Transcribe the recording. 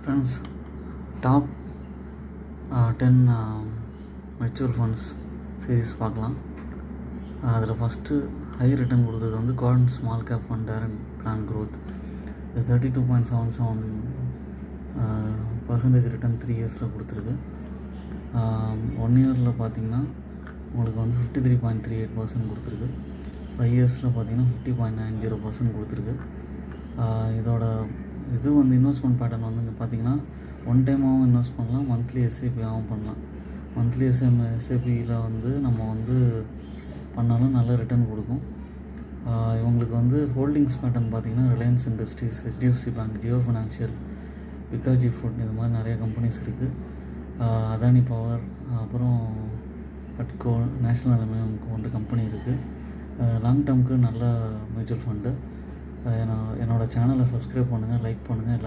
Friends, top 10 mutual funds series பார்க்கலாம். அதில் first high return கொடுக்குறது வந்து garden small cap fund direct plan growth. இது 32.77% ரிட்டர்ன் 3 இயர்ஸில் கொடுத்துருக்கு. 1 இயரில் பார்த்திங்கன்னா உங்களுக்கு வந்து 53.38% கொடுத்துருக்கு. 5 இயர்ஸில் பார்த்திங்கன்னா 50.90% கொடுத்துருக்கு. இதோட இது வந்து இன்வெஸ்ட்மெண்ட் பேட்டர்ன் வந்து இங்கே பார்த்திங்கன்னா ஒன் டைமாகவும் இன்வெஸ்ட் பண்ணலாம், மந்த்லி எஸ்ஐபியாகவும் பண்ணலாம். மந்த்லி எஸ்ஐபியில் வந்து நம்ம வந்து பண்ணாலும் நல்ல ரிட்டர்ன் கொடுக்கும். இவங்களுக்கு வந்து ஹோல்டிங்ஸ் பேட்டர்ன் பார்த்திங்கன்னா Reliance industries, HDFC bank, Jio financial, Bhikaji food, இது மாதிரி நிறைய கம்பெனிஸ் இருக்குது. அதானி பவர், அப்புறம் ஹட்கோ, நேஷ்னல் அலுமினியம் போன்ற கம்பெனி இருக்குது. லாங் டேர்முக்கு நல்ல மியூச்சுவல் ஃபண்டு. என்னோடய சேனலை சப்ஸ்கிரைப் பண்ணுங்கள், லைக் பண்ணுங்கள்.